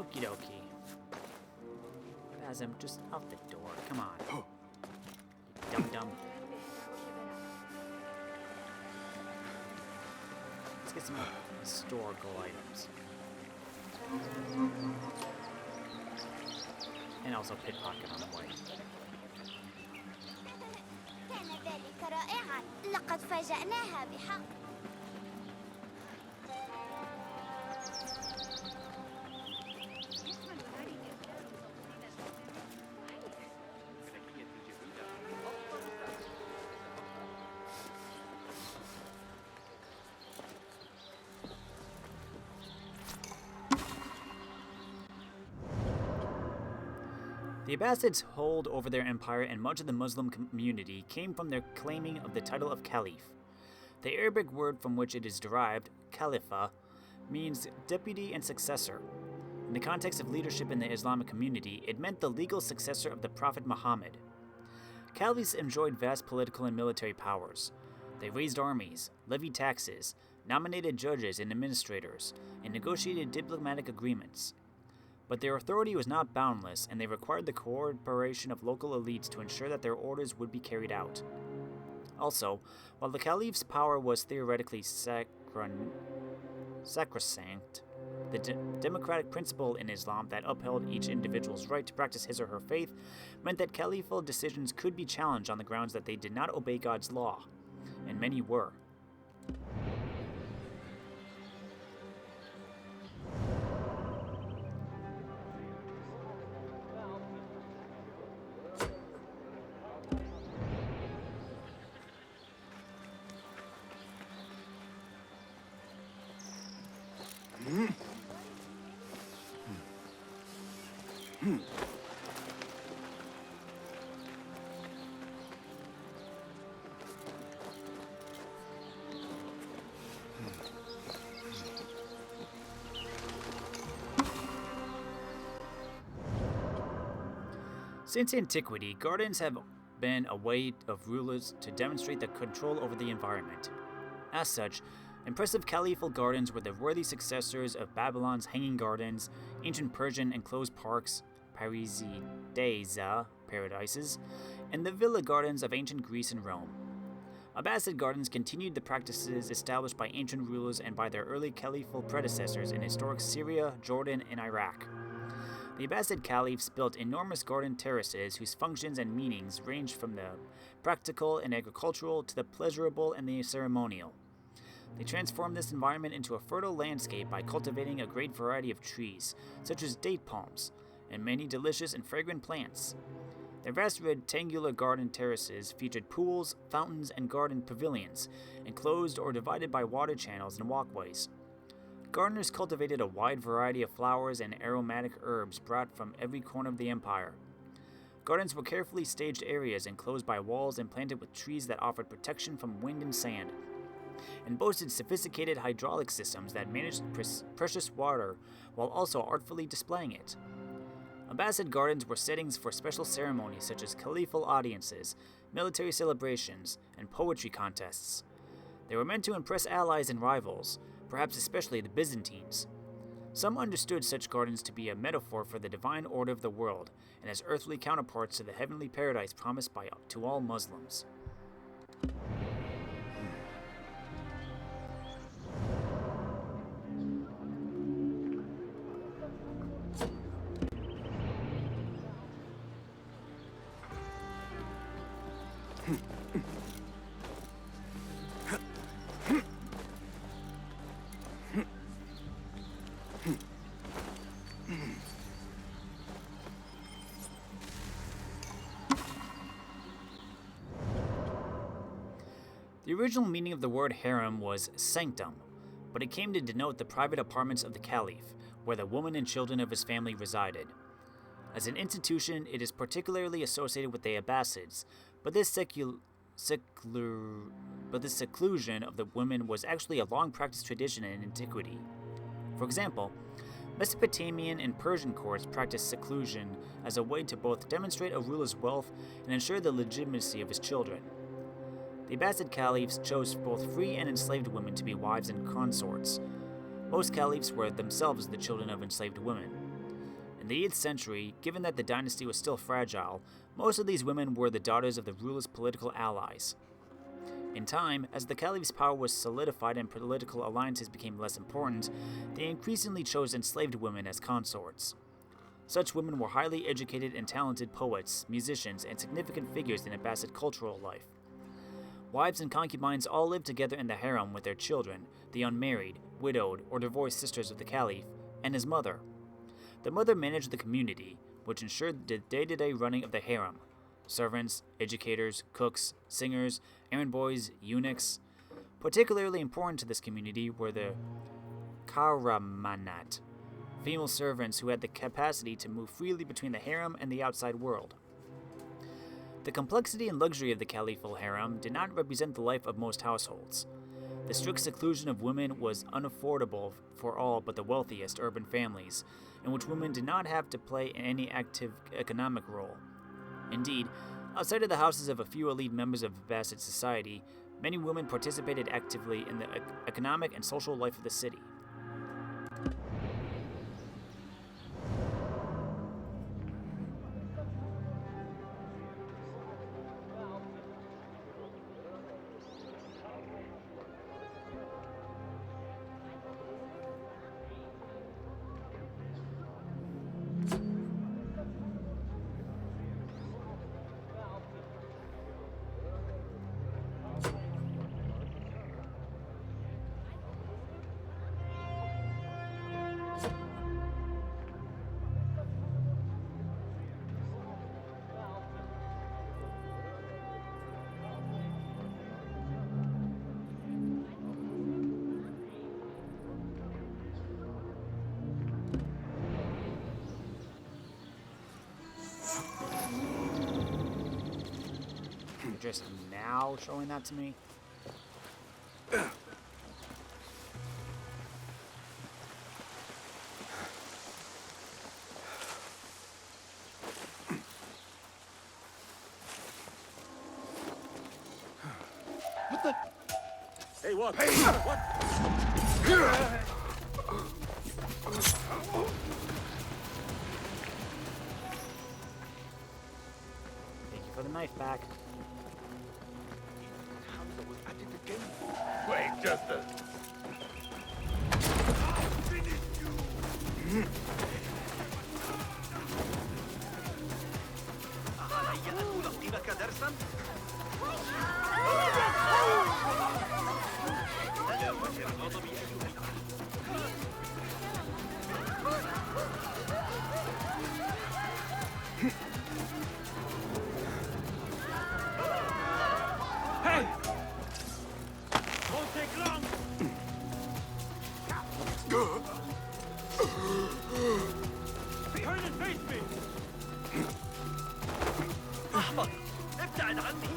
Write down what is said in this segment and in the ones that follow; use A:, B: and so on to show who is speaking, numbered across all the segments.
A: Okie dokie. Basim, just out the door. Come on. You dum-dum. Let's get some historical items. And also pickpocket on the way.
B: كان ذلك رائعا. لقد فاجأناها بحق.
A: The Abbasids' hold over their empire and much of the Muslim community came from their claiming of the title of Caliph. The Arabic word from which it is derived, Khalifa, means deputy and successor. In the context of leadership in the Islamic community, it meant the legal successor of the Prophet Muhammad. Caliphs enjoyed vast political and military powers. They raised armies, levied taxes, nominated judges and administrators, and negotiated diplomatic agreements. But their authority was not boundless, and they required the cooperation of local elites to ensure that their orders would be carried out. Also, while the caliph's power was theoretically sacrosanct, the democratic principle in Islam that upheld each individual's right to practice his or her faith meant that caliphal decisions could be challenged on the grounds that they did not obey God's law, and many were. Since antiquity, gardens have been a way of rulers to demonstrate their control over the environment. As such, impressive caliphal gardens were the worthy successors of Babylon's hanging gardens, ancient Persian enclosed parks, paradises, and the villa gardens of ancient Greece and Rome. Abbasid gardens continued the practices established by ancient rulers and by their early caliphal predecessors in historic Syria, Jordan, and Iraq. The Abbasid caliphs built enormous garden terraces whose functions and meanings ranged from the practical and agricultural to the pleasurable and the ceremonial. They transformed this environment into a fertile landscape by cultivating a great variety of trees, such as date palms, and many delicious and fragrant plants. Their vast rectangular garden terraces featured pools, fountains, and garden pavilions, enclosed or divided by water channels and walkways. Gardeners cultivated a wide variety of flowers and aromatic herbs brought from every corner of the empire. Gardens were carefully staged areas enclosed by walls and planted with trees that offered protection from wind and sand, and boasted sophisticated hydraulic systems that managed precious water while also artfully displaying it. Abbasid gardens were settings for special ceremonies such as caliphal audiences, military celebrations, and poetry contests. They were meant to impress allies and rivals, perhaps especially the Byzantines. Some understood such gardens to be a metaphor for the divine order of the world, and as earthly counterparts to the heavenly paradise promised to all Muslims. The original meaning of the word harem was sanctum, but it came to denote the private apartments of the caliph, where the woman and children of his family resided. As an institution, it is particularly associated with the Abbasids, but this seclusion of the women was actually a long-practiced tradition in antiquity. For example, Mesopotamian and Persian courts practiced seclusion as a way to both demonstrate a ruler's wealth and ensure the legitimacy of his children. The Abbasid caliphs chose both free and enslaved women to be wives and consorts. Most caliphs were themselves the children of enslaved women. In the 8th century, given that the dynasty was still fragile, most of these women were the daughters of the ruler's political allies. In time, as the caliph's power was solidified and political alliances became less important, they increasingly chose enslaved women as consorts. Such women were highly educated and talented poets, musicians, and significant figures in Abbasid cultural life. Wives and concubines all lived together in the harem with their children, the unmarried, widowed, or divorced sisters of the caliph, and his mother. The mother managed the community, which ensured the day-to-day running of the harem. Servants, educators, cooks, singers, errand boys, eunuchs. Particularly important to this community were the karamanat, female servants who had the capacity to move freely between the harem and the outside world. The complexity and luxury of the caliphal harem did not represent the life of most households. The strict seclusion of women was unaffordable for all but the wealthiest urban families, in which women did not have to play any active economic role. Indeed, outside of the houses of a few elite members of Abbasid society, many women participated actively in the economic and social life of the city. Just now showing that to me?
C: What the? Hey, what? Hey, what?
A: Thank you for the knife back.
C: Hamza was at it again. Wait, just a... I'll finish you! أعطيت ألقمك درسا؟ لا وجه الغضب أيها الأخ. Hey! Won't take long! Turn and face me! أحمق! ابتعد عني!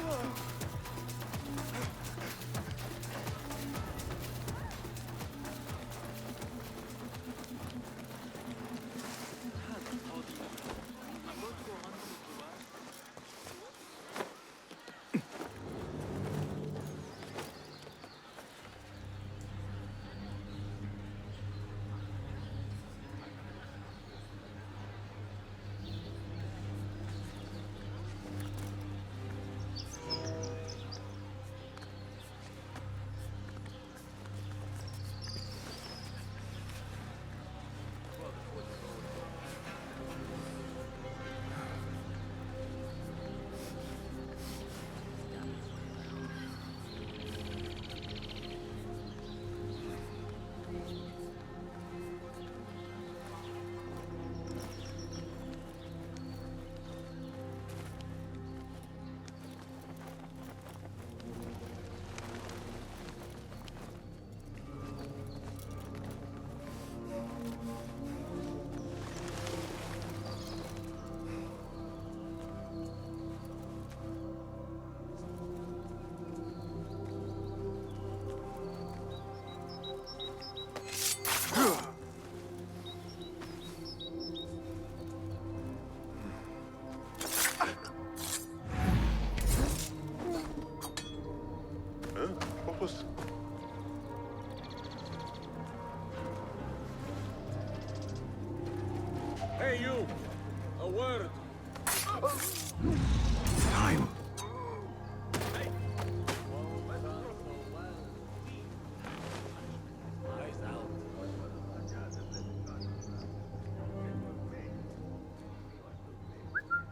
C: Hey, you! A word!
D: Time.
C: Eyes out.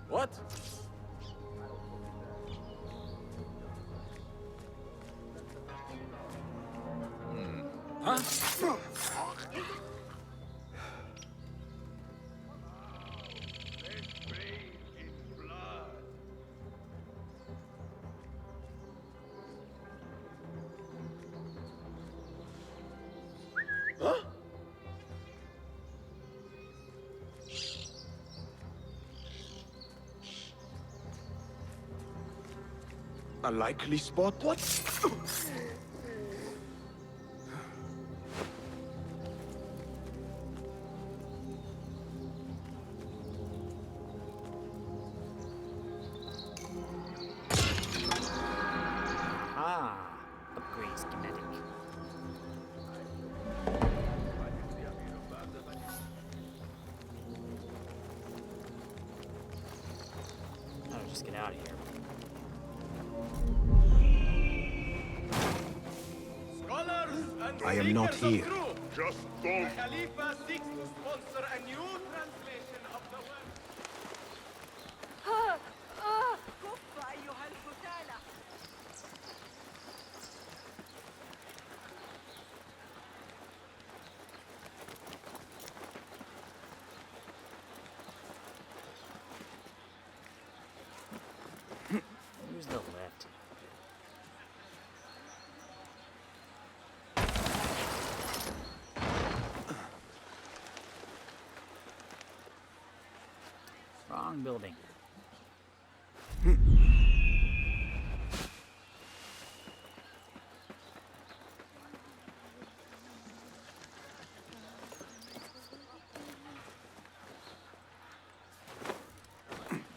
C: What? Huh? Huh?
D: A likely spot? What?
A: Ah, upgrade schematic. I'll just get out of here.
C: Scholars and
D: I am not
C: seekers of
D: here.
C: truth.
E: Just
C: The
E: don't.
C: Khalifa seeks to sponsor a new translation of the word.
F: كف أيها الفتالة.
A: Who's the left? Wrong building.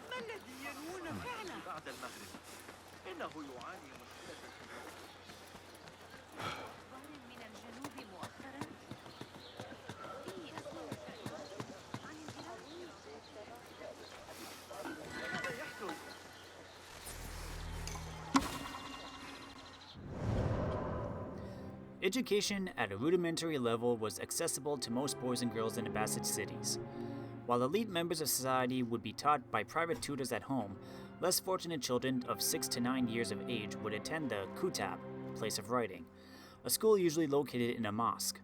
F: ما الذي ينوون فعلا؟
C: بعد المغرب إنه يعاني مشكلة
F: ظهر من الجنوب مؤخرا. إني أسمع عن انهيار.
C: ماذا يحدث؟
A: Education at a rudimentary level was accessible to most boys and girls in Abbasid cities. While elite members of society would be taught by private tutors at home, less fortunate children of 6 to 9 years of age would attend the kutab, place of writing, a school usually located in a mosque.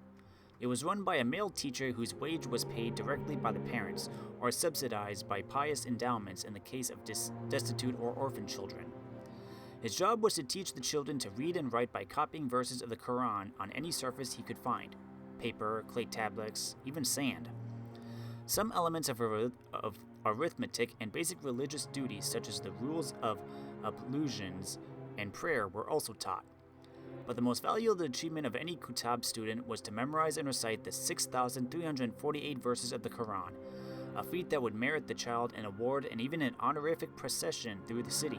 A: It was run by a male teacher whose wage was paid directly by the parents or subsidized by pious endowments in the case of destitute or orphan children. His job was to teach the children to read and write by copying verses of the Quran on any surface he could find paper, clay tablets, even sand. Some elements of arithmetic and basic religious duties, such as the rules of ablutions and prayer, were also taught. But the most valuable achievement of any Kutab student was to memorize and recite the 6,348 verses of the Quran, a feat that would merit the child an award and even an honorific procession through the city.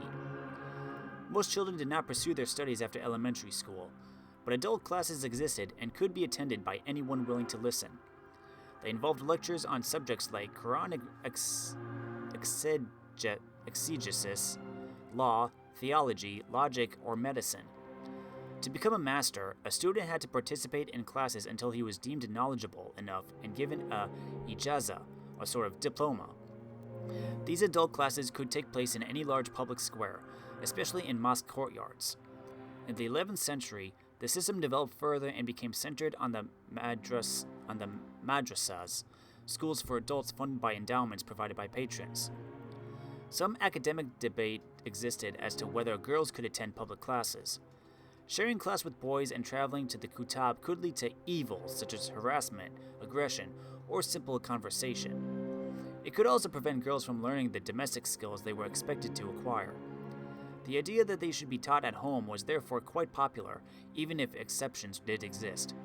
A: Most children did not pursue their studies after elementary school, but adult classes existed and could be attended by anyone willing to listen. They involved lectures on subjects like Quranic exegesis, law, theology, logic, or medicine. To become a master, a student had to participate in classes until he was deemed knowledgeable enough and given a ijaza, a sort of diploma. These adult classes could take place in any large public square, especially in mosque courtyards. In the 11th century, the system developed further and became centered on the madrasas, schools for adults funded by endowments provided by patrons. Some academic debate existed as to whether girls could attend public classes. Sharing class with boys and traveling to the kutab could lead to evils such as harassment, aggression, or simple conversation. It could also prevent girls from learning the domestic skills they were expected to acquire. The idea that they should be taught at home was therefore quite popular, even if exceptions did exist.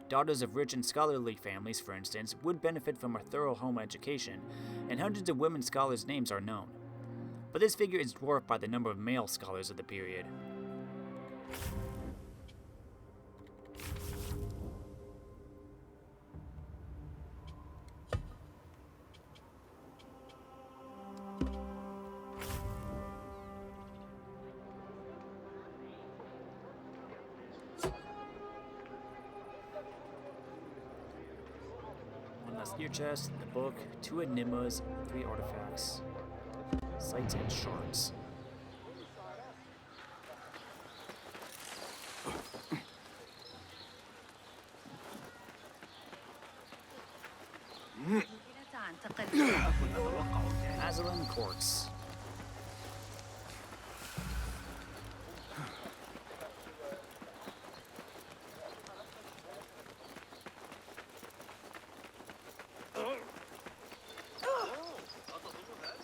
A: Daughters of rich and scholarly families, for instance, would benefit from a thorough home education, and hundreds of women scholars' names are known. But this figure is dwarfed by the number of male scholars of the period. Gear chest, the book, 2 enigmas, 3 artifacts, sights and shards. Azalin Quartz.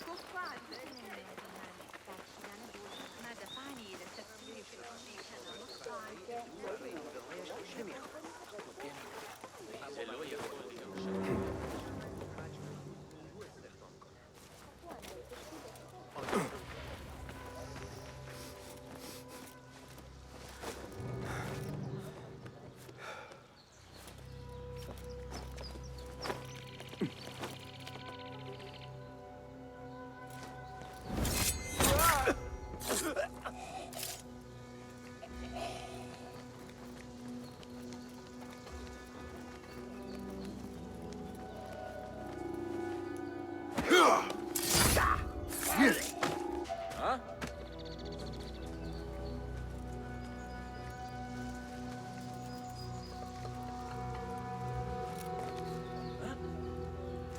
F: كف عن ذلك. ما دفعني إلى التفكير في أني كان مقطعا.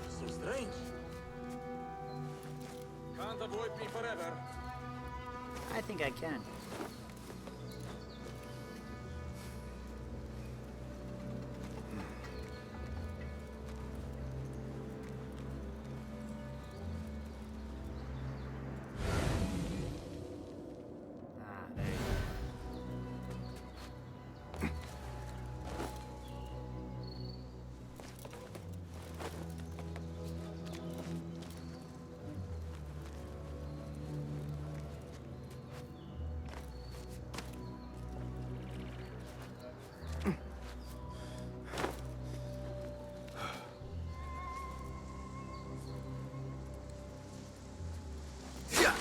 C: So strange. Can't avoid me forever.
A: I think I can. There you go.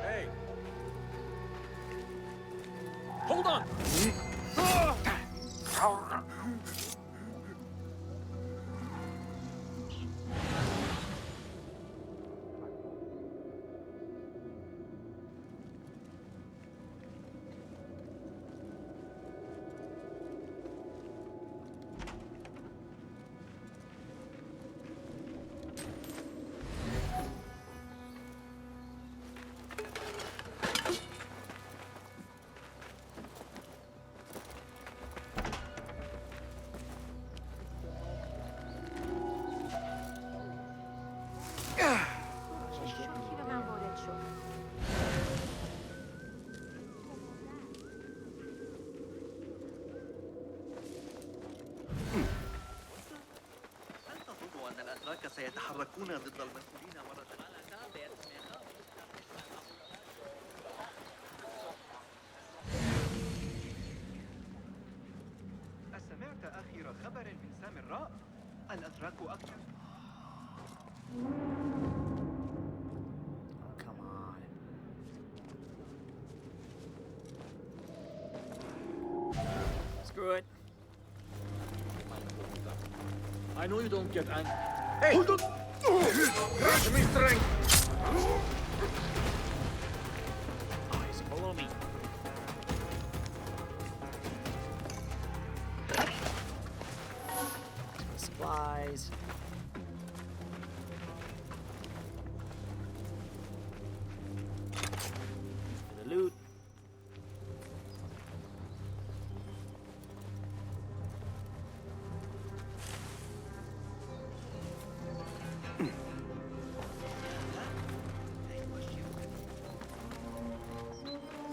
C: Hey! Hold on!
E: هل تظن أن الأتراك سيتحركون ضد المنقولين مرة
G: أسمعت آخر خبر من سامراء؟ الأتراك أكثر.
A: Oh, come on. Screw it.
C: I know you don't get angry. Hey! Hold on! Grant me strength!
A: Oh, he's below me. Supplies. For the loot.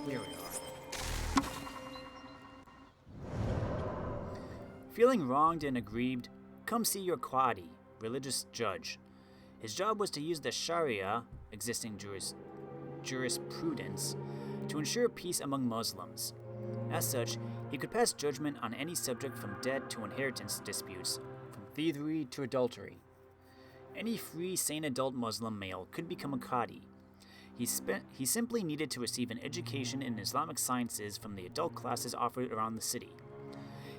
A: Here we are. Feeling wronged and aggrieved, come see your Qadi, religious judge. His job was to use the Sharia, existing jurisprudence, to ensure peace among Muslims. As such, he could pass judgment on any subject from debt to inheritance disputes, from thievery to adultery. Any free, sane adult Muslim male could become a Qadi. He simply needed to receive an education in Islamic sciences from the adult classes offered around the city.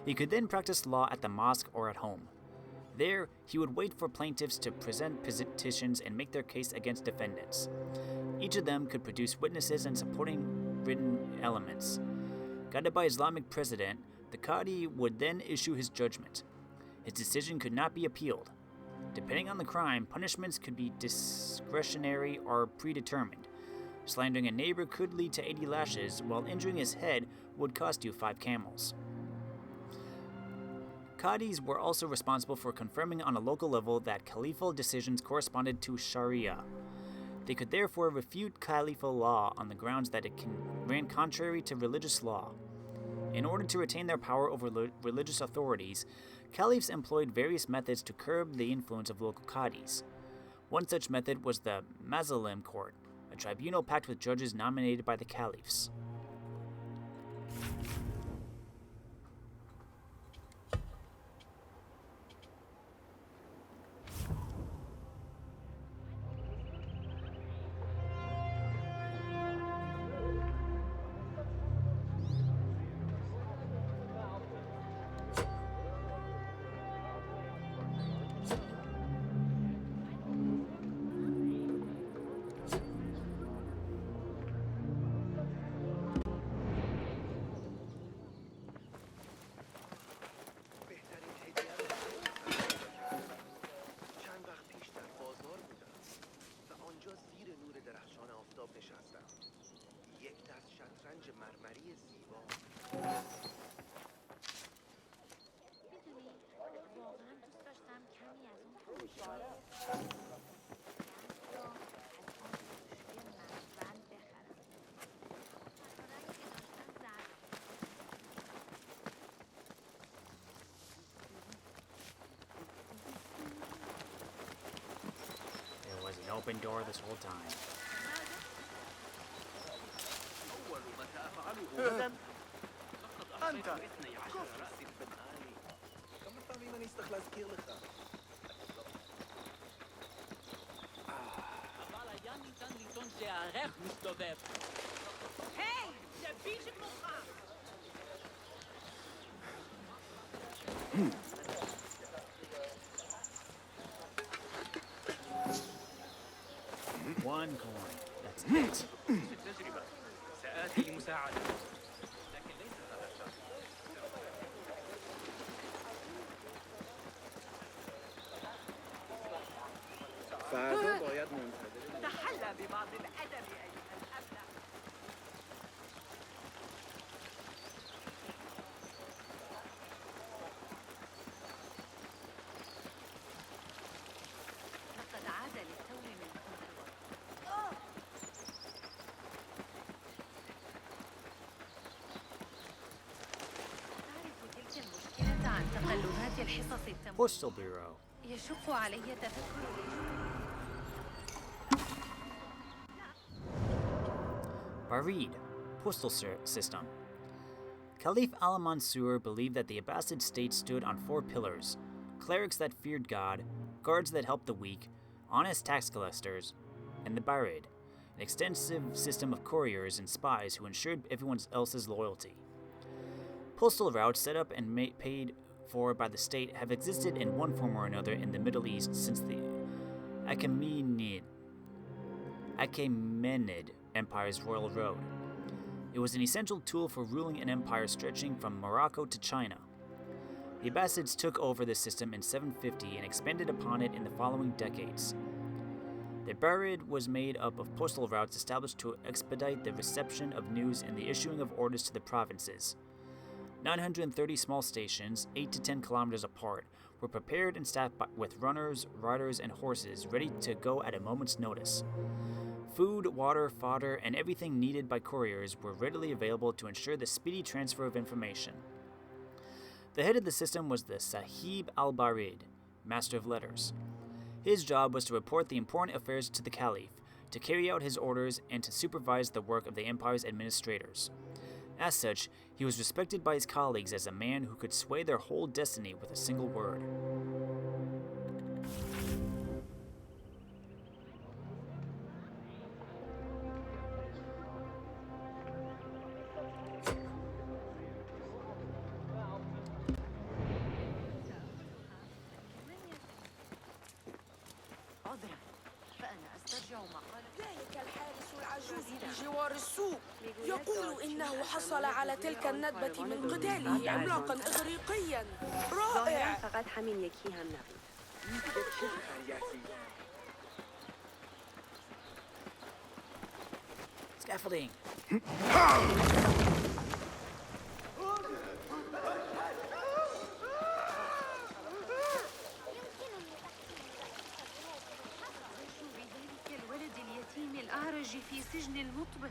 A: He could then practice law at the mosque or at home. There, he would wait for plaintiffs to present petitions and make their case against defendants. Each of them could produce witnesses and supporting written elements. Guided by Islamic precedent, the Qadi would then issue his judgment. His decision could not be appealed. Depending on the crime, punishments could be discretionary or predetermined. Slandering a neighbor could lead to 80 lashes, while injuring his head would cost you 5 camels. Qadis were also responsible for confirming on a local level that caliphal decisions corresponded to Sharia. They could therefore refute caliphal law on the grounds that it ran contrary to religious law. In order to retain their power over religious authorities, caliphs employed various methods to curb the influence of local qadis. One such method was the Mazalim court, a tribunal packed with judges nominated by the caliphs.
E: چند وقت پیش در بازار بودم و آنجا زیر نور درخشان آفتاب نشستم. یک دست شطرنج مرمری زیبا.
F: میدونی واقعا دوست داشتم کمی از اون فروشگاه یا از اون فروشگاه مخزن بخرم. مثلا که داشتن زرد
A: There was an open door this whole time.
E: أول ما سأفعله غدا
C: أنت
E: اثني عشر رأس بالآلي. كم فهمي من يستخلص كيلخا.
H: אבל היה ניתן לטעון שהערך מסתובב. היי! זה בדיוק מוכן!
A: One coin. That's it.
C: التجربة سآتي لمساعدة لكن ليس هذا الشرط.
E: فردا باید منتظر
H: تحلى ببعض الأدب أيها الأبلة.
F: لقد عاد للتو من تعرف تلك المشكلة عن تقلبات الحصص التمويلية
A: Postal Bureau.
F: يشق علي تفكر
A: Barid, postal system. Caliph al-Mansur believed that the Abbasid state stood on 4 pillars: clerics that feared God, guards that helped the weak, honest tax collectors, and the Barid, an extensive system of couriers and spies who ensured everyone else's loyalty. Postal routes set up and paid for by the state have existed in one form or another in the Middle East since the Achaemenid Empire's Royal Road. It was an essential tool for ruling an empire stretching from Morocco to China. The Abbasids took over the system in 750 and expanded upon it in the following decades. The Barid was made up of postal routes established to expedite the reception of news and the issuing of orders to the provinces. 930 small stations, 8 to 10 kilometers apart, were prepared and staffed with runners, riders, and horses ready to go at a moment's notice. Food, water, fodder, and everything needed by couriers were readily available to ensure the speedy transfer of information. The head of the system was the Sahib al-Barid, Master of Letters. His job was to report the important affairs to the Caliph, to carry out his orders and to supervise the work of the empire's administrators. As such, he was respected by his colleagues as a man who could sway their whole destiny with a single word.
F: عذرا فأنا أسترجع ما قال
I: ذلك الحارس العجوز بجوار السوق يقول إنه حصل على تلك الندبة من قتاله عملاقا إغريقيا رائع.
F: فقط همین یکی هم نبود.
A: Scaffolding!
F: ذلك الولد اليتيم الأعرج في سجن المطبق.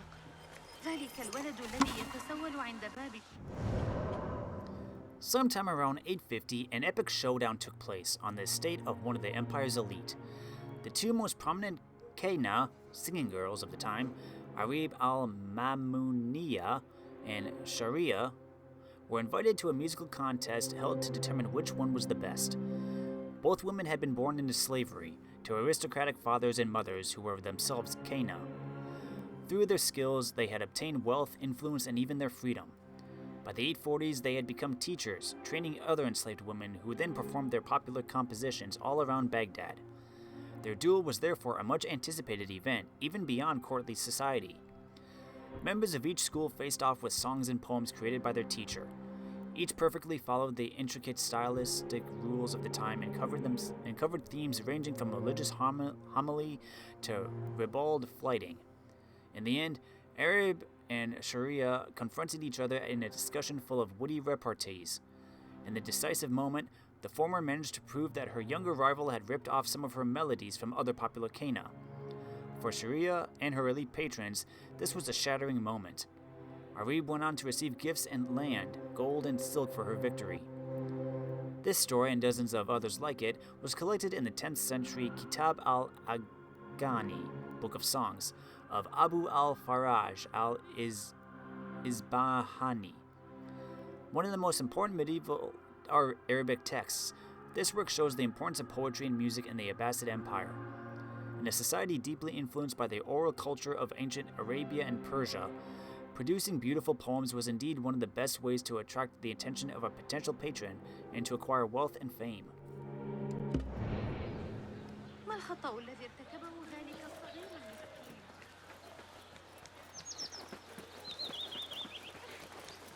F: ذلك الولد الذي يتسول عند بابك.
A: Sometime around 850, an epic showdown took place on the estate of one of the Empire's elite. The two most prominent Kena, singing girls of the time, Arib al-Mamuniya and Sharia, were invited to a musical contest held to determine which one was the best. Both women had been born into slavery to aristocratic fathers and mothers who were themselves Kena. Through their skills, they had obtained wealth, influence, and even their freedom. By the 840s, they had become teachers, training other enslaved women who then performed their popular compositions all around Baghdad. Their duel was therefore a much anticipated event, even beyond courtly society. Members of each school faced off with songs and poems created by their teacher. Each perfectly followed the intricate stylistic rules of the time and covered themes ranging from religious homily to ribald flighting. In the end, Arab and Sharia confronted each other in a discussion full of witty repartees. In the decisive moment, the former managed to prove that her younger rival had ripped off some of her melodies from other popular Kena. For Sharia and her elite patrons, this was a shattering moment. Arib went on to receive gifts and land, gold and silk for her victory. This story and dozens of others like it was collected in the 10th century Kitab al-Aghani, Book of Songs, of Abu al-Faraj al-Isbahani. One of the most important medieval Arabic texts, this work shows the importance of poetry and music in the Abbasid Empire. In a society deeply influenced by the oral culture of ancient Arabia and Persia, producing beautiful poems was indeed one of the best ways to attract the attention of a potential patron and to acquire wealth and fame.
F: ما الخطأ الذي ارتكبه ذلك الصغير المسكين؟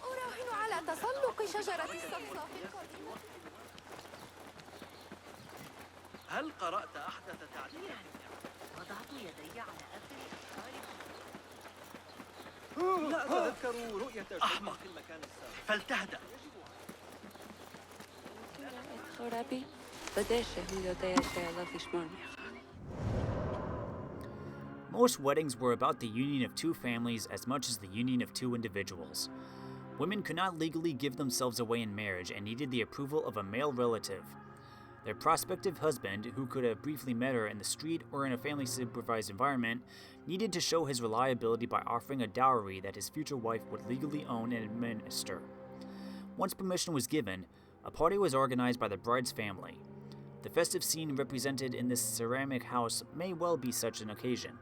I: أراهن على تسلق شجرة الصفصاف القديمة.
C: هل قرأت أحدث تعديل؟
F: وضعت يدي على آخر أفكاري.
C: لا أتذكر رؤية شيء في المكان السابق. فلتهدأ.
A: Most weddings were about the union of two families as much as the union of two individuals. Women could not legally give themselves away in marriage and needed the approval of a male relative. Their prospective husband, who could have briefly met her in the street or in a family-supervised environment, needed to show his reliability by offering a dowry that his future wife would legally own and administer. Once permission was given, a party was organized by the bride's family. The festive scene represented in this ceramic house may well be such an occasion.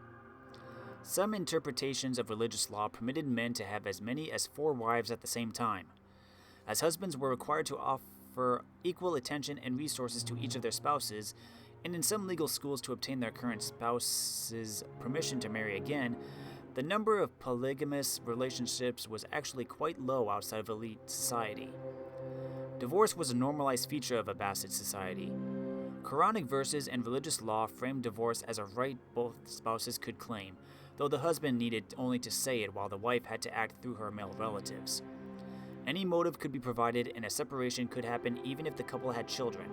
A: Some interpretations of religious law permitted men to have as many as 4 wives at the same time, as husbands were required to offer equal attention and resources to each of their spouses, and in some legal schools to obtain their current spouse's permission to marry again. The number of polygamous relationships was actually quite low outside of elite society. Divorce was a normalized feature of Abbasid society. Quranic verses and religious law framed divorce as a right both spouses could claim, though the husband needed only to say it while the wife had to act through her male relatives. Any motive could be provided and a separation could happen even if the couple had children.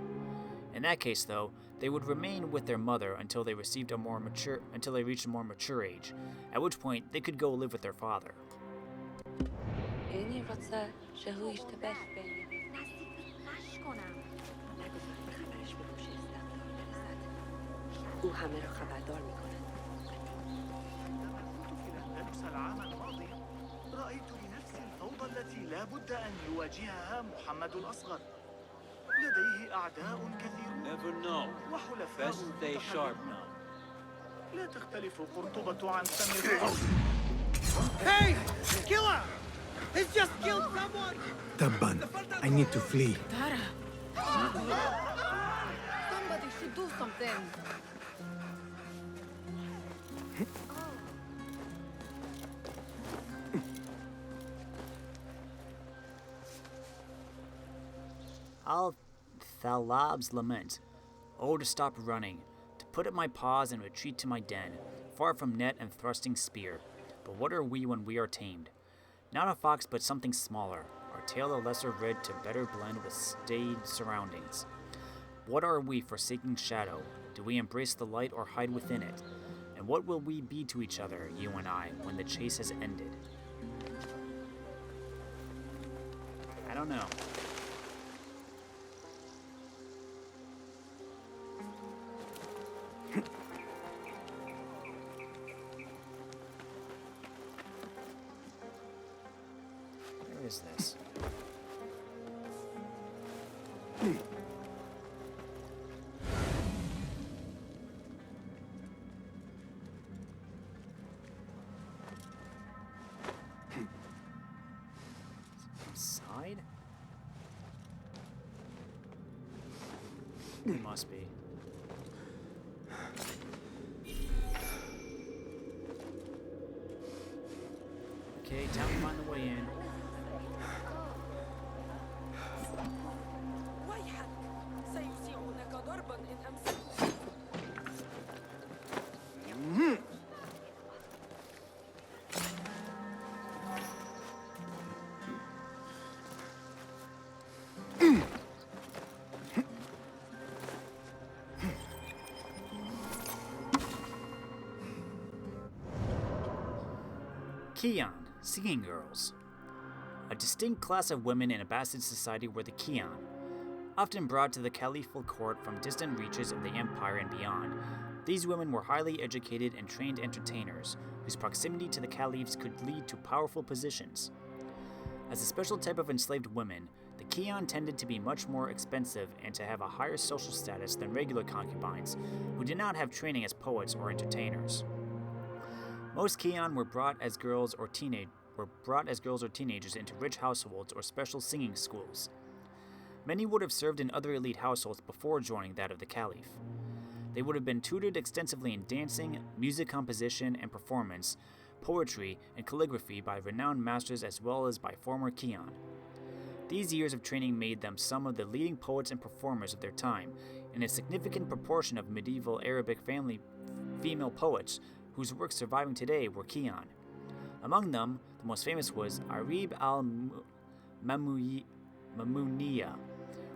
A: In that case, though, they would remain with their mother until they reached a more mature age, at which point they could go live with their father.
F: او همه را خبردار می‌کند.
G: التي لا بد أن يواجهها محمد الأصغر. لديه أعداء كثيرون
C: Never know.
G: وحلفاء
C: Best stay sharp
G: متحررون.
C: now.
G: لا تختلف قرطبة عن فم الرجل.
C: Hey! Killer! He's just killed someone!
D: Tabban, I need to flee.
F: Tara! Somebody should do something.
A: Al Thalab's lament. Oh, to stop running, to put up my paws and retreat to my den, far from net and thrusting spear. But what are we when we are tamed? Not a fox, but something smaller, our tail a lesser red to better blend with staid surroundings. What are we forsaking shadow? Do we embrace the light or hide within it? And what will we be to each other, you and I, when the chase has ended? I don't know. Where is this? Inside? It must be. Okay, time to find the way in.
I: ويحك سيسيعونك ضربا إن أمسكوا.
A: Kian, singing girls. A distinct class of women in Abbasid society were the Kian, often brought to the caliphal court from distant reaches of the empire and beyond. These women were highly educated and trained entertainers, whose proximity to the caliphs could lead to powerful positions. As a special type of enslaved women, the Kian tended to be much more expensive and to have a higher social status than regular concubines, who did not have training as poets or entertainers. Most Kian were brought as girls or teenagers into rich households or special singing schools. Many would have served in other elite households before joining that of the Caliph. They would have been tutored extensively in dancing, music composition and performance, poetry, and calligraphy by renowned masters as well as by former Kian. These years of training made them some of the leading poets and performers of their time, and a significant proportion of medieval Arabic female poets whose works surviving today were Kian. Among them, the most famous was Arib al-Mamuniya,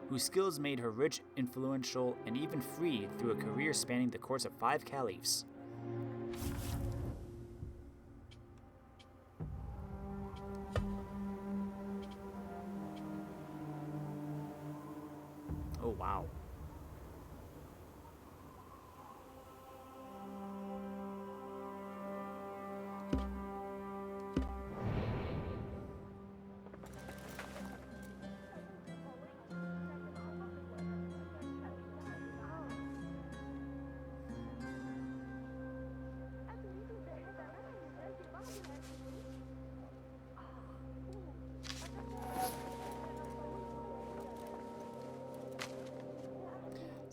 A: whose skills made her rich, influential, and even free through a career spanning the course of 5 caliphs. Oh, wow.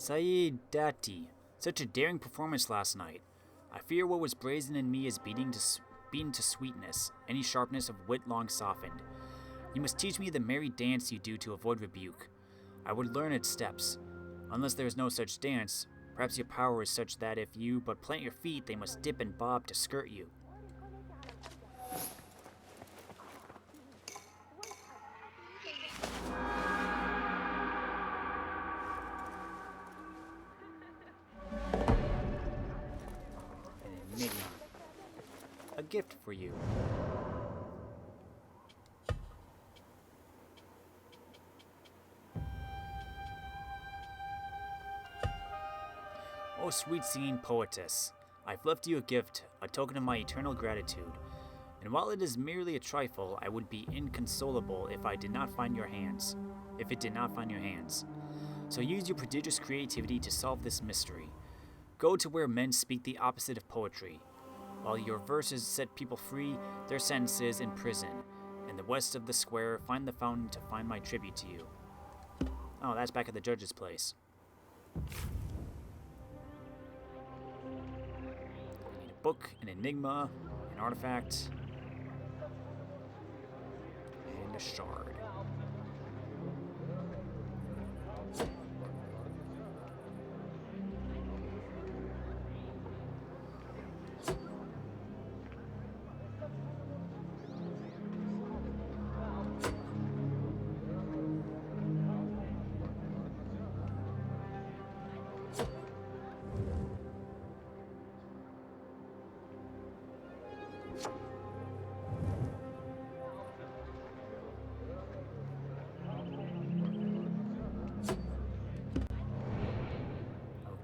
A: Saeed Dati, such a daring performance last night. I fear what was brazen in me is beaten to sweetness, any sharpness of wit long softened. You must teach me the merry dance you do to avoid rebuke. I would learn its steps. Unless there is no such dance, perhaps your power is such that if you but plant your feet, they must dip and bob to skirt you. An enigma. A gift for you. Oh, sweet singing poetess, I've left you a gift, a token of my eternal gratitude. And while it is merely a trifle, I would be inconsolable if it did not find your hands. So use your prodigious creativity to solve this mystery. Go to where men speak the opposite of poetry. While your verses set people free, their sentences in prison. In the west of the square, find the fountain to find my tribute to you. Oh, that's back at the judge's place. I need a book, an enigma, an artifact, and a shard.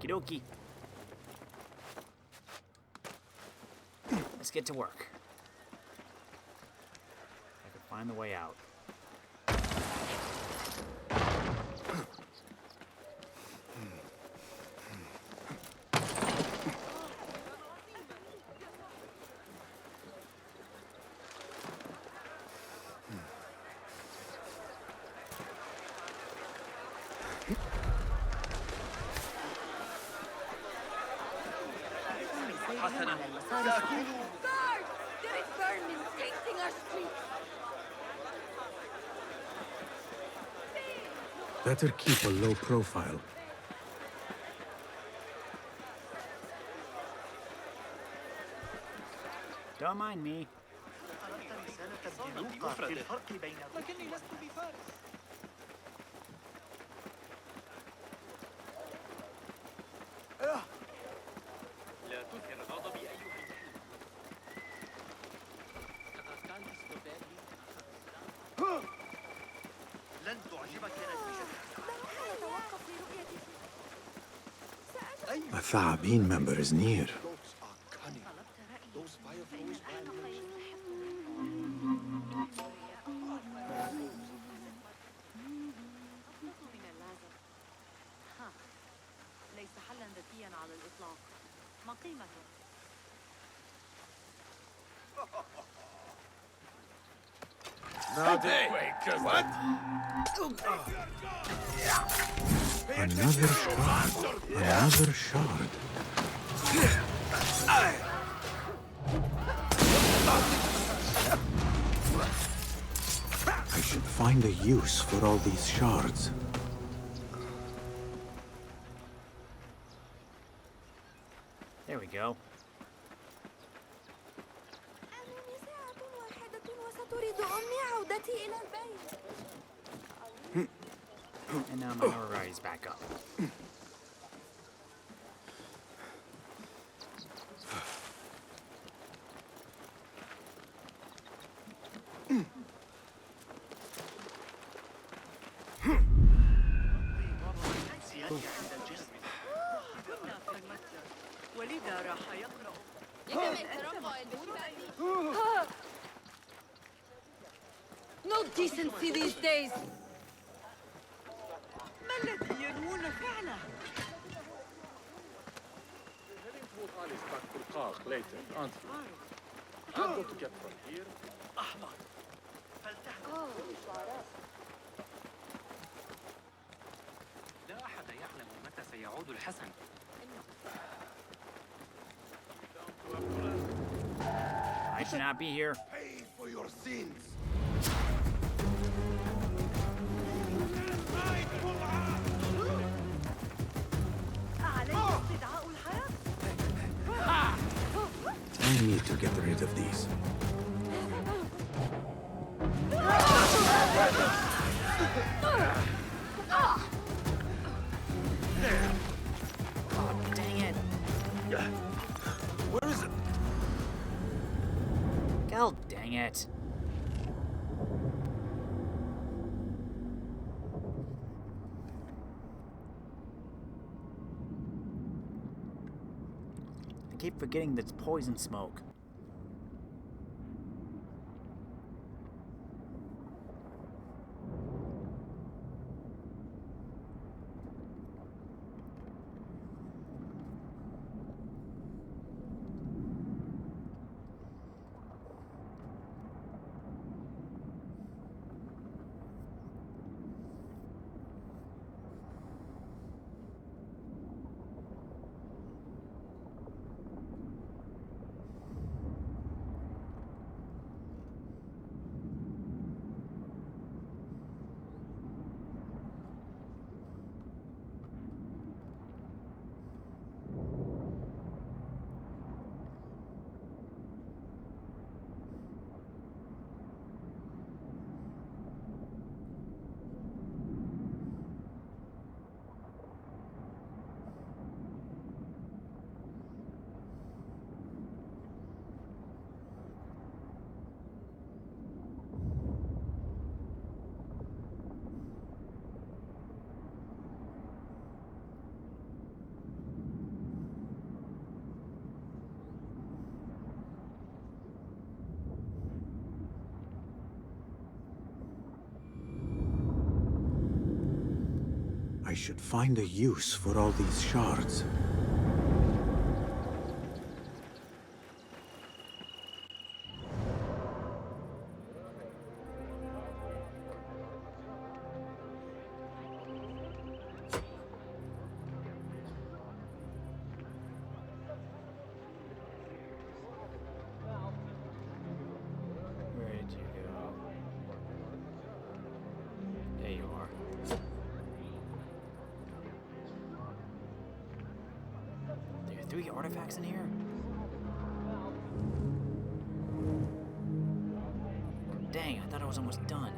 A: Okie dokie. Let's get to work. I can find the way out.
I: Guard! There is vermin tainting our streets!
D: Better keep a low profile.
A: Don't mind me.
G: أردت رسالة الدلوقة في الفرق بين
H: لكني لست بفارس. لا تثر غضبي أيها الجحيم. لقد كانت استبدالي.
G: لن تعجبك نتيجتها.
D: A Thaabin member is near.
F: ليس حلا ذكيا على الإطلاق. ما قيمته؟
D: Another shard. Another shard. I should find a use for all these shards.
A: There we go.
I: ساعة واحدة وستريد أمي عودتي إلى البيت.
A: And now my Mirage is back up.
F: ولذا راح يقرأ. No decency these days. ما الذي ينوون فعله؟
C: Heading toward Ali's back to the park later, aren't you? I've got to get from here.
G: أحمق. فلتحكم.
H: لا أحد يعلم متى سيعود الحسن.
A: I should not be here.
E: Pay for your sins.
F: عليك استدعاء الحرس؟
D: I need to get rid of these.
A: Oh, dang it.
E: Where is it?
A: God dang it. I keep forgetting that's poison smoke.
D: I should find a use for all these shards.
A: Where did you go? There you are. There are 3 artifacts in here? Dang, I thought I was almost done.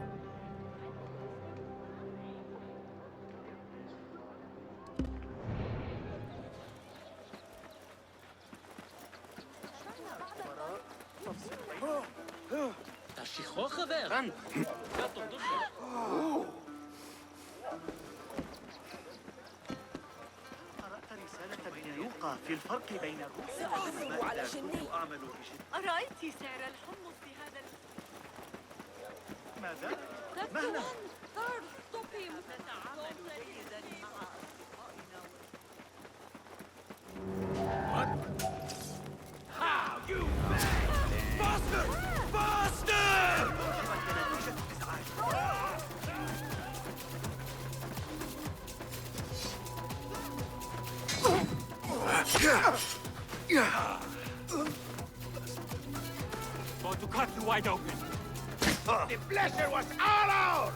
H: תשיכו חבר!
C: כאן.
H: لا تنظرني.
G: قرأت رسالة بنيوقا في الفرق بين الروس
I: سأحصل على جنيه.
G: وأعمل بشدة.
F: أرأيت سعر الحمص في هذا
G: ماذا؟
F: مهلا نتعامل جيدا مع أصدقائنا
H: Going to cut you wide open.
C: The pleasure was all ours!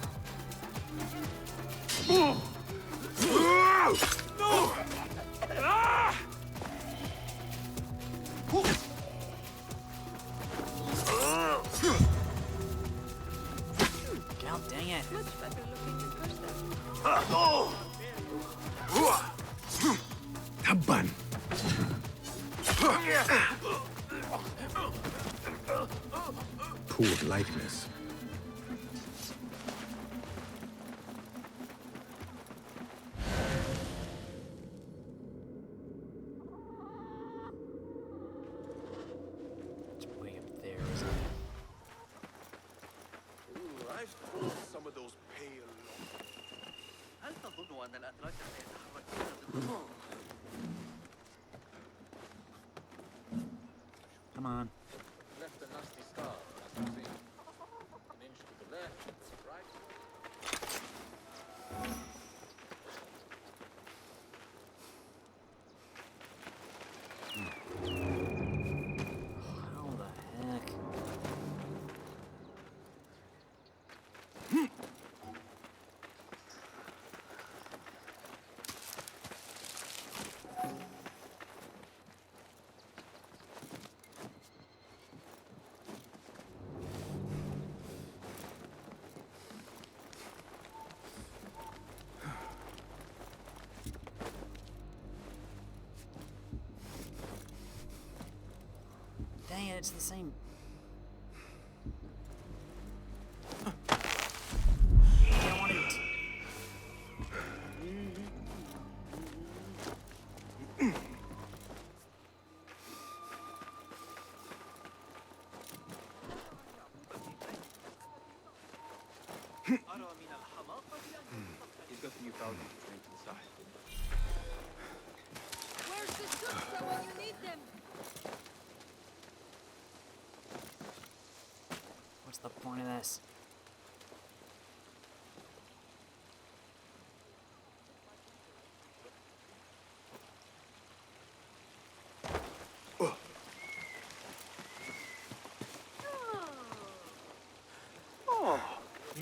A: God dang it.
F: much better looking in person.
D: Tabban! Poor likeness.
A: It's way up there, isn't it?
E: I've pulled some of those pale
G: هل تظن أن الأتراك سيتحركون ضد
A: Come on.
C: Left a nasty scar, as you see. An inch to the left, right.
A: How the heck? Dang it, it's the same. I wanted to...
G: أرى من الحماقة أن
C: He's got a new powder drink inside.
F: Where's the Suksa when you need them?
A: What's the point of this?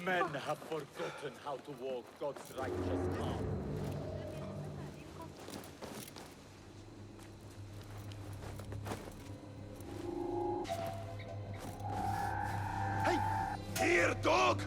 C: Men have forgotten how to walk God's righteous path.
E: Here, dog!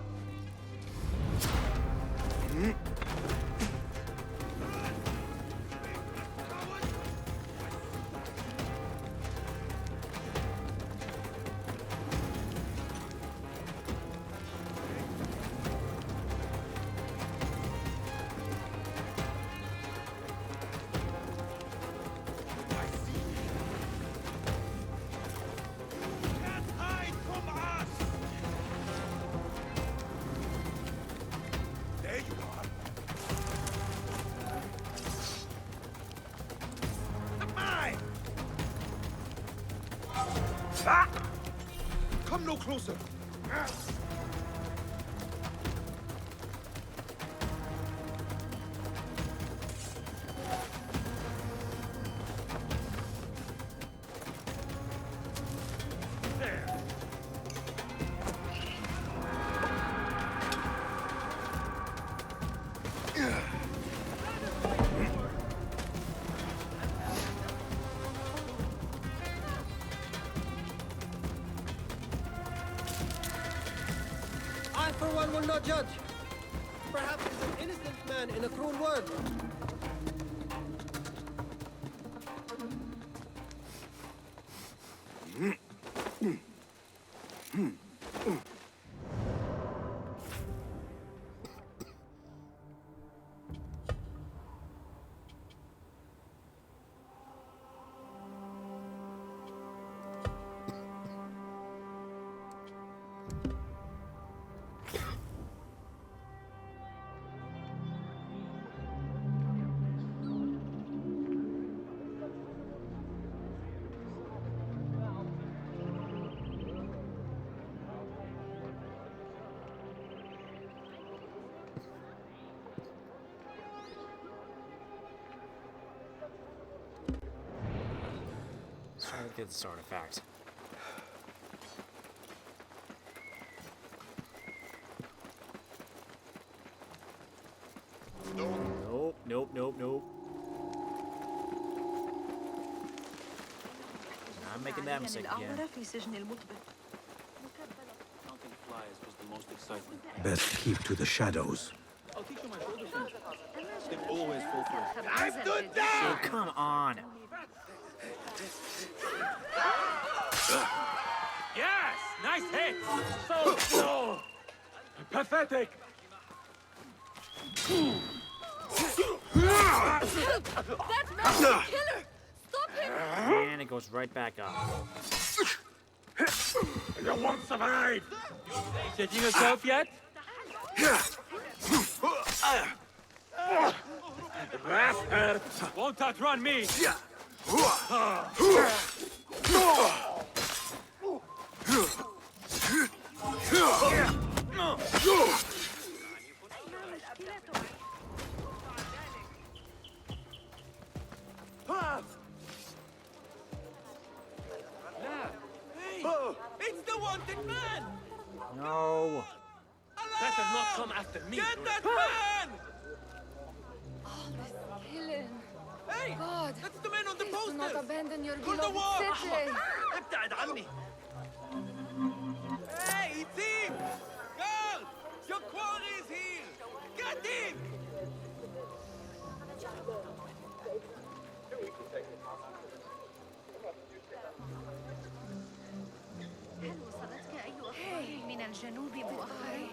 E: Can't hide from us! There you are.
C: Come no closer.
J: I, for one, will not judge. Perhaps he's an innocent man in a cruel world.
A: Let's try to get this artifact. Nope, nope, nope, nope. I'm making that mistake again.
G: Counting flies was the most exciting.
D: Best keep to the shadows.
G: I'll teach you my shoulder finish. They always fall through.
C: I stood down!
A: Oh, come on.
C: Yes! Nice hit! So pathetic!
A: And it goes right back up.
C: You won't survive! Setting yourself yet? Bastard! Won't outrun me! It's the wanted man!
A: No.
C: Better not come after me! Get that man!
I: Killing.
C: Hey!
I: God,
C: That's the man on the
I: please do not
C: poster!
I: abandon your
C: Pull the
I: beloved
C: wall!
I: city.
C: ابتعد عني! Hey, it's him! Guard! Your quarry is here! Get him!
F: هل وصلتك أي أخبار من الجنوب مؤخرا؟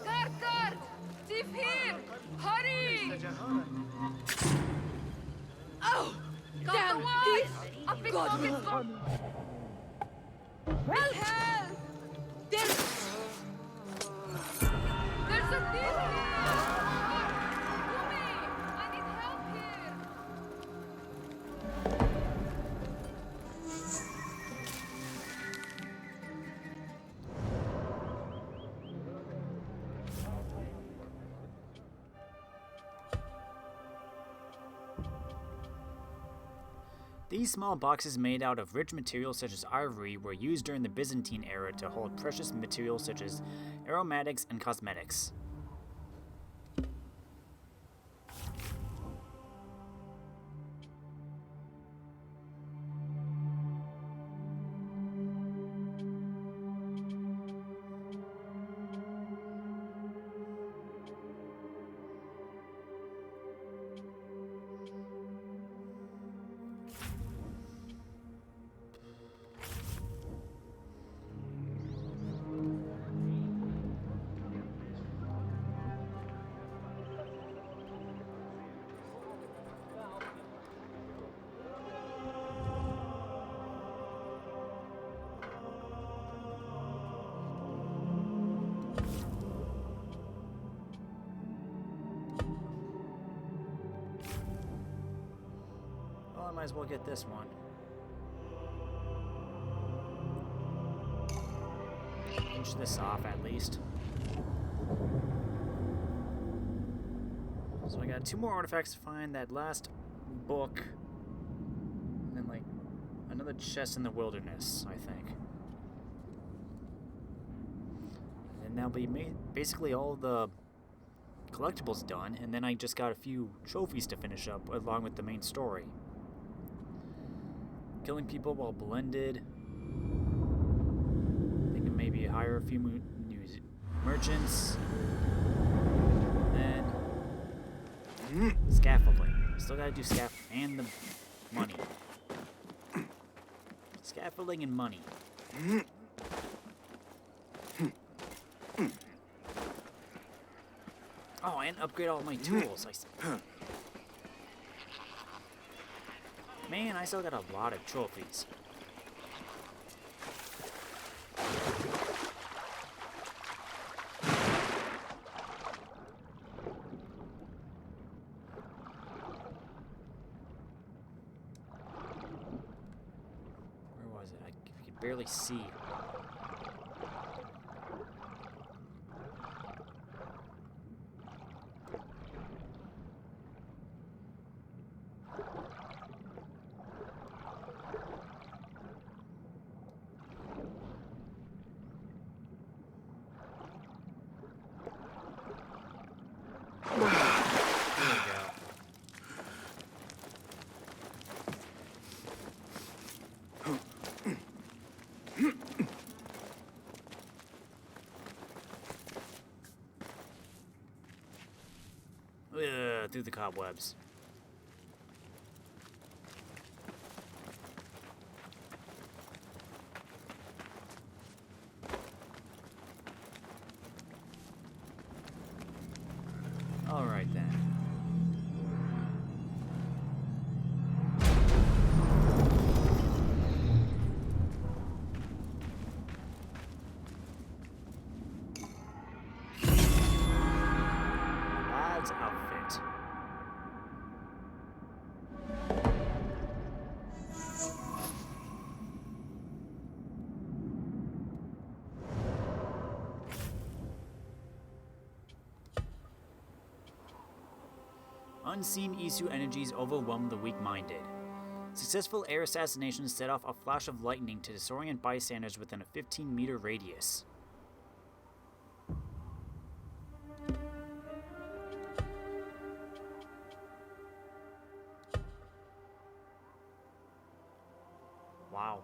I: Carter! Thief here! Hurry! Oh! Damn thief! A pickpocket from... Well, hell! There's a thief here! Yumi! I need help here!
A: These small boxes made out of rich materials such as ivory were used during the Byzantine era to hold precious materials such as aromatics and cosmetics. as well get this one. Finish this off at least. So I got 2 more artifacts to find, that last book, and then like another chest in the wilderness, I think. And that'll be basically all the collectibles done, and then I just got a few trophies to finish up along with the main story. Killing people while blended. Thinking maybe hire a few new merchants. Then scaffolding. Still gotta do scaffolding and the money. Scaffolding and money. Oh, and upgrade all my tools. Man, I still got a lot of trophies. Where was it? I could barely see. Through the cobwebs. All right then. Lad's outfit. Unseen Isu energies overwhelm the weak-minded. Successful air assassinations set off a flash of lightning to disorient bystanders within a 15-meter radius. Wow.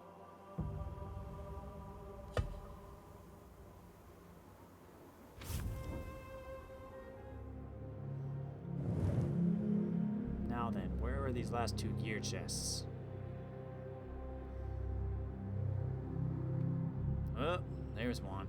A: Now then, where are these last 2 gear chests? Oh, there's one.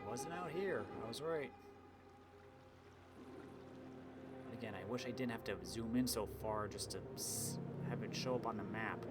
A: Wasn't out here. I was right. But again, I wish I didn't have to zoom in so far just to have it show up on the map.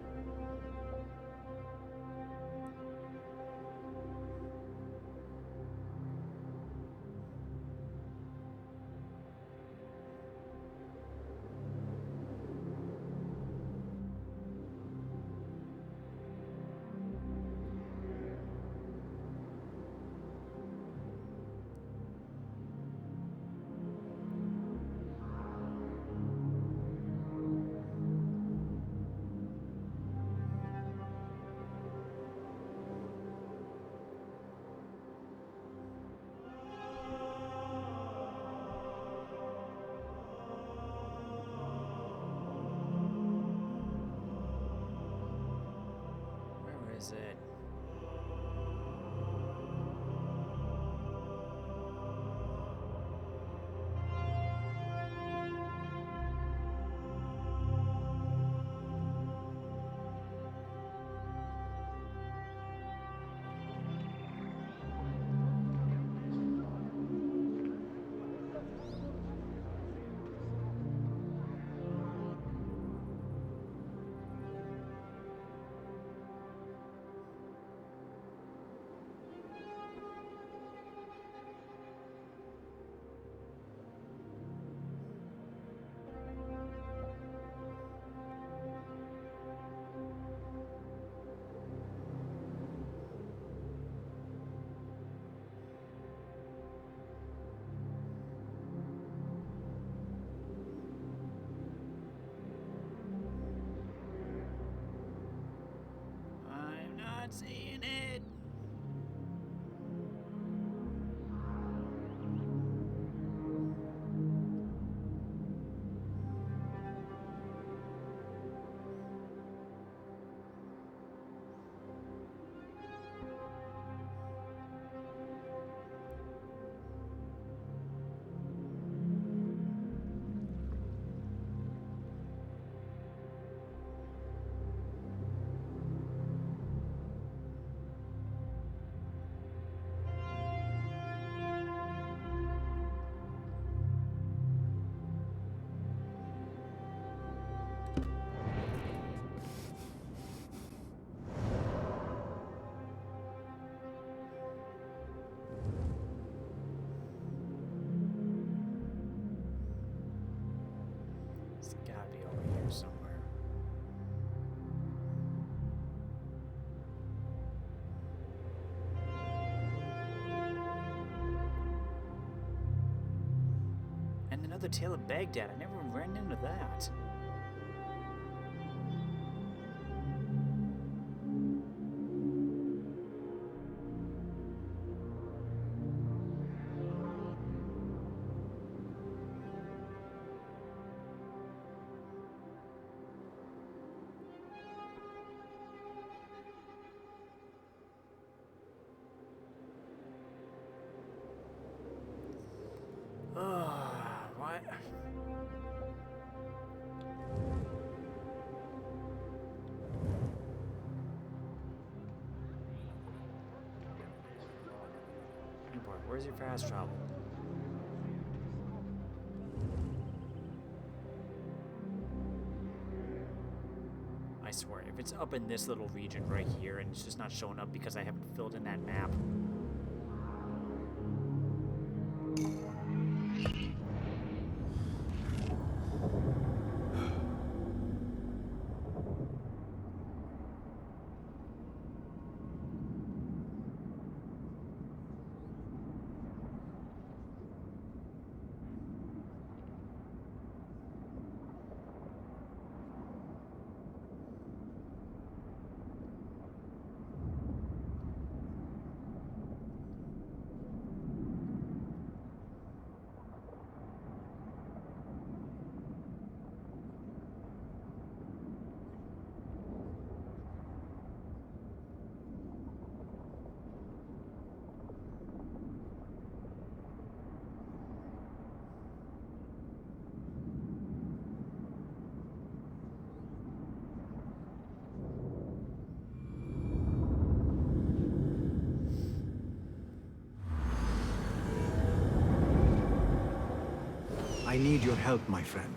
A: seeing it. It's gotta be over here somewhere. And another Tale of Baghdad. I never ran into that. What? Hey boy, where's your fast travel? I swear, if it's up in this little region right here and it's just not showing up because I haven't filled in that map.
D: I need your help, my friend.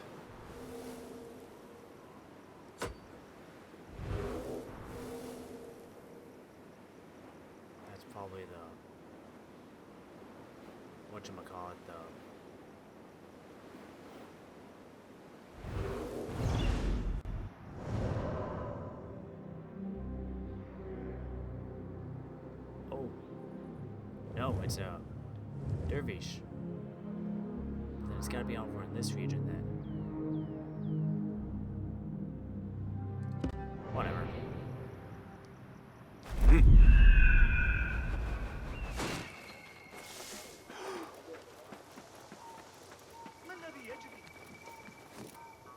A: That's probably the whatchamacallit, the oh no, it's a dervish. Then it's gotta be over in this region then. Whatever.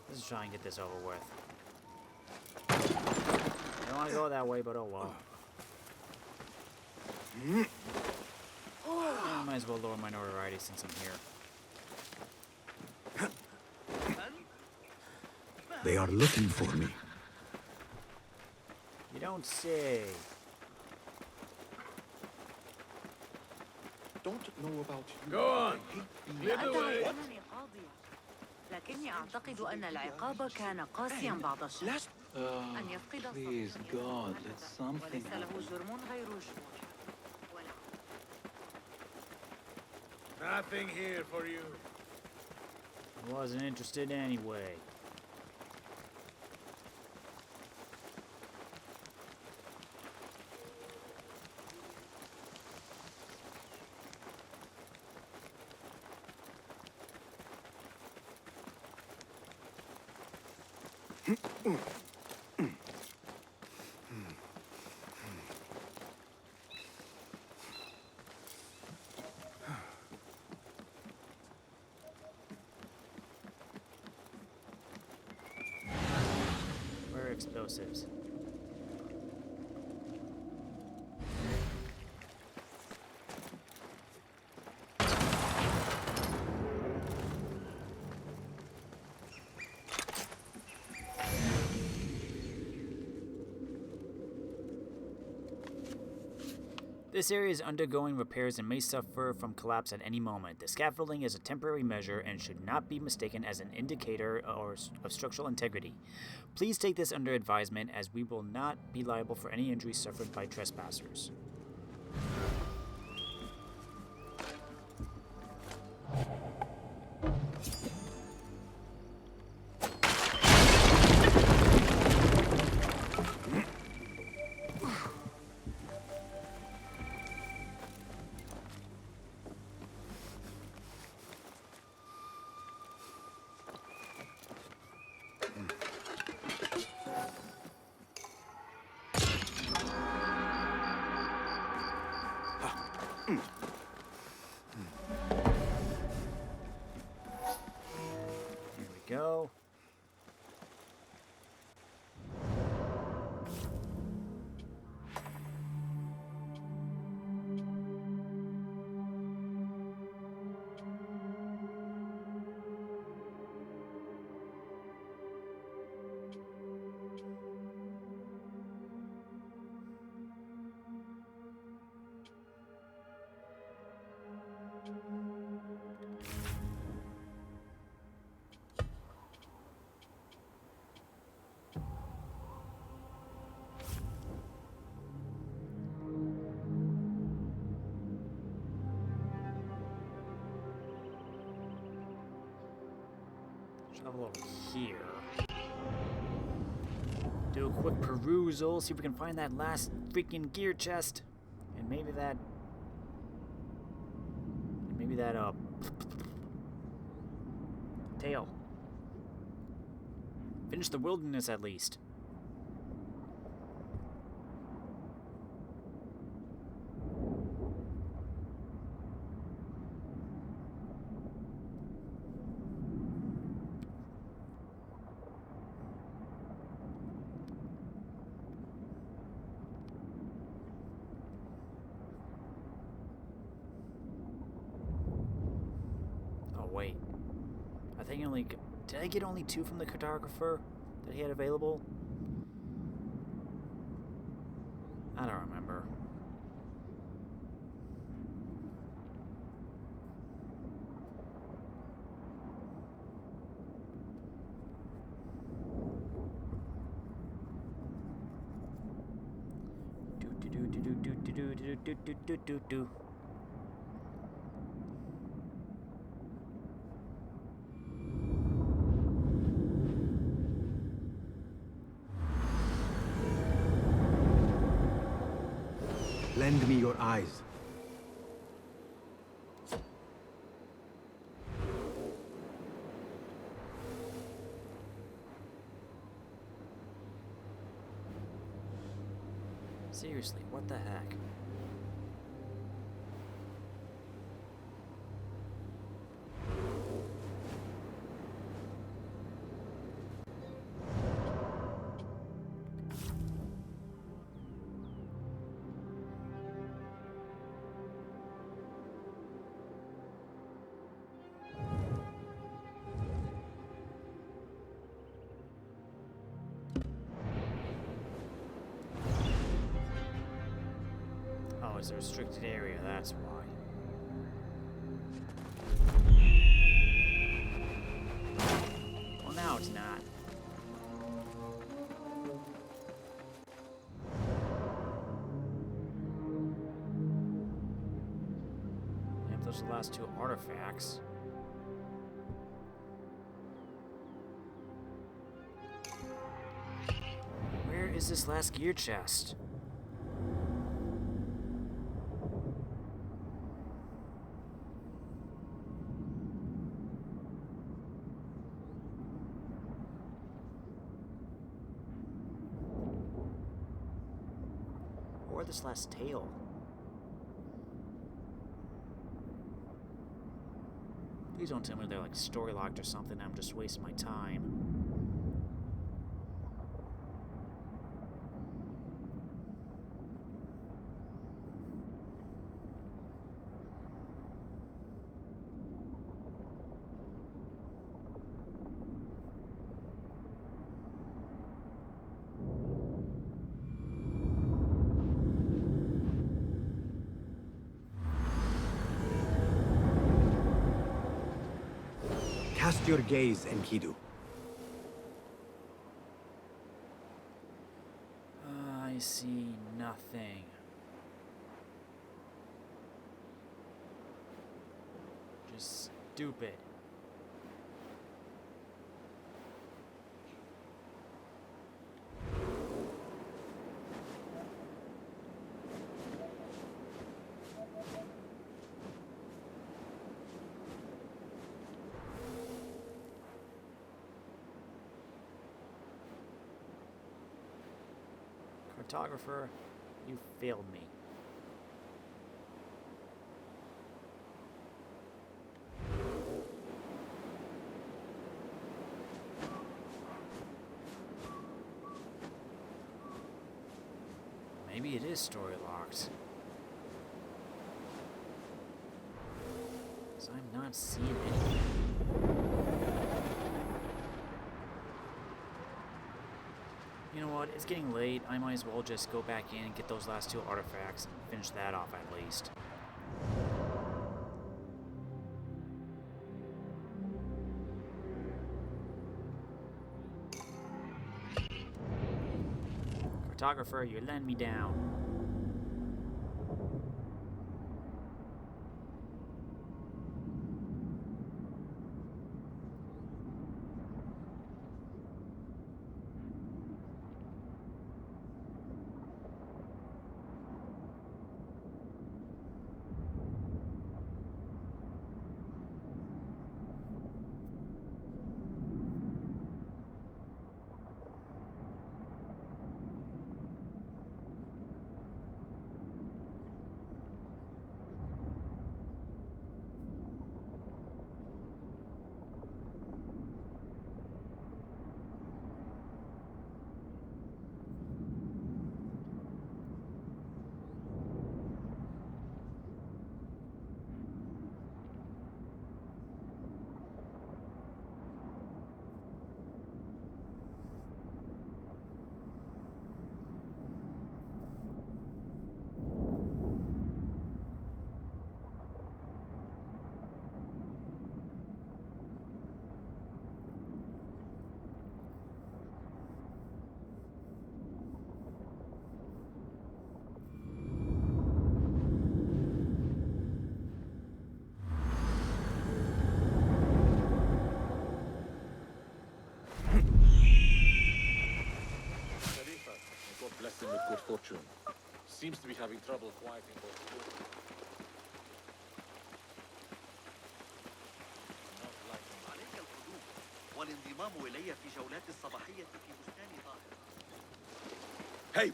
A: Let's try and get this over with. I don't want to go that way, but oh well. I might as well lower my notoriety since I'm here.
D: They are looking for me.
A: You don't say.
C: Don't know about you.
K: Go on. Clear the way.
F: أنني قاضية، لكني أعتقد أن العقاب كان قاسيا بعض الشيء. أن يفقد
K: Please, God, let something
F: وليس له
K: happen.
F: جرم غير جرم.
K: Nothing here for you.
A: I wasn't interested anyway. explosives. This area is undergoing repairs and may suffer from collapse at any moment. The scaffolding is a temporary measure and should not be mistaken as an indicator of structural integrity. Please take this under advisement, as we will not be liable for any injuries suffered by trespassers. Go. Travel over here. Do a quick perusal, see if we can find that last freaking gear chest. And maybe that tail. Finish the wilderness at least. Wait, I think did I get only 2 from the cartographer that he had available? I don't remember. Do.
D: Lend me your eyes.
A: Seriously, what the heck? Oh, it's a restricted area, that's why. Well, now it's not. Yep, those are the last 2 artifacts. Where is this last gear chest? Or this last tail? Please don't tell me they're like story locked or something. I'm just wasting my time.
D: Cast your gaze, Enkidu.
A: I see nothing. Just stupid. Cartographer, you failed me. Maybe it is story locked. 'Cause I'm not seeing anything. You know what? It's getting late. I might as well just go back in and get those last two artifacts and finish that off at least. Cartographer, you're letting me down.
C: Bless him with good fortune. Seems to be having trouble quieting both.
G: عليك القدوم والانضمام إلي في جولات الصباحية في بستان طاهر.
C: Hey!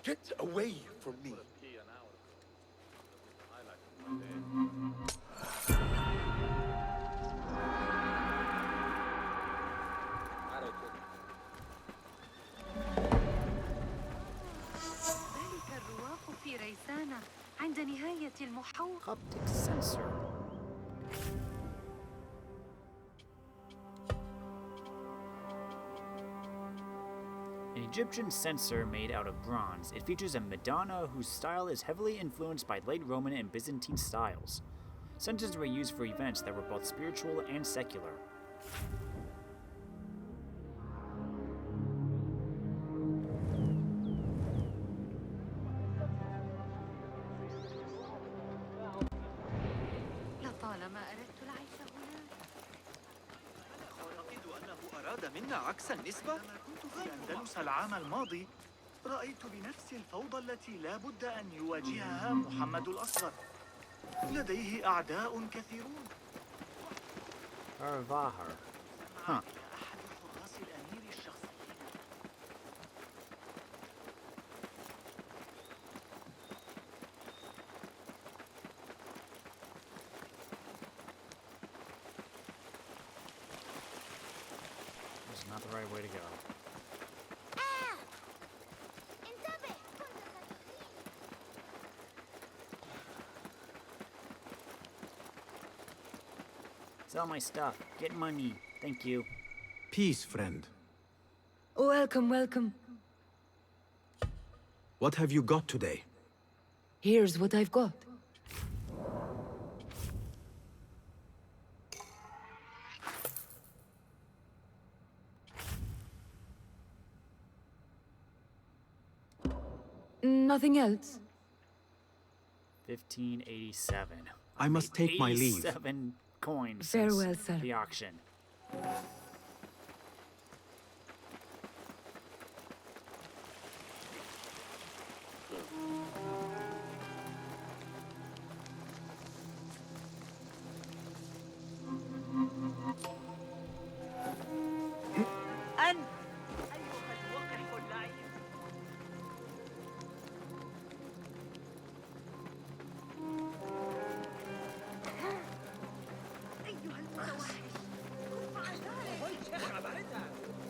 C: Get away from me!
F: ذلك الرواق في ريسانة عند نهاية المحور.
A: Optic sensor. An Egyptian censer made out of bronze. It features a Madonna whose style is heavily influenced by late Roman and Byzantine styles. Censers were used for events that were both spiritual and secular.
F: لطالما أردت العيش هناك.
G: أعتقد أنه أراد منا عكس النسبة. عندما كنت في الأندلس العام الماضي رأيت بنفسي الفوضى التي لا بد أن يواجهها محمد الأصغر. لديه أعداء كثيرون.
A: Carvajal. Huh.
G: أحد حراس الأمير الشخصيين.
A: This is not the right way to go.
B: انتبه.
A: Sell my stuff. Get money. Thank you.
D: Peace, friend.
L: Welcome, welcome.
D: What have you got today?
L: Here's what I've got. Nothing else?
A: 1587.
D: I must take my leave.
A: 87 coins
L: Farewell,
A: since
L: sir.
A: the auction.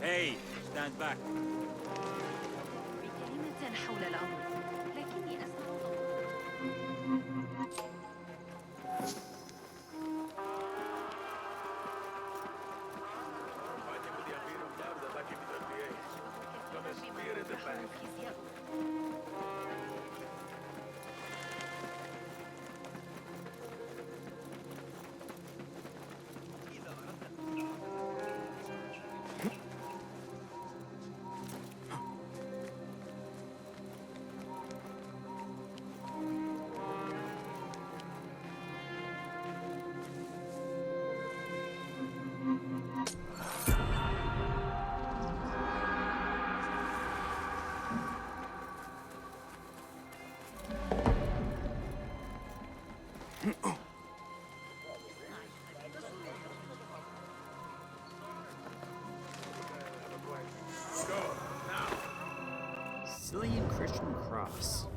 K: Hey, stand back.
F: بكلمة حول الأمر لكني أسمع
A: Sicilian Christian Cross.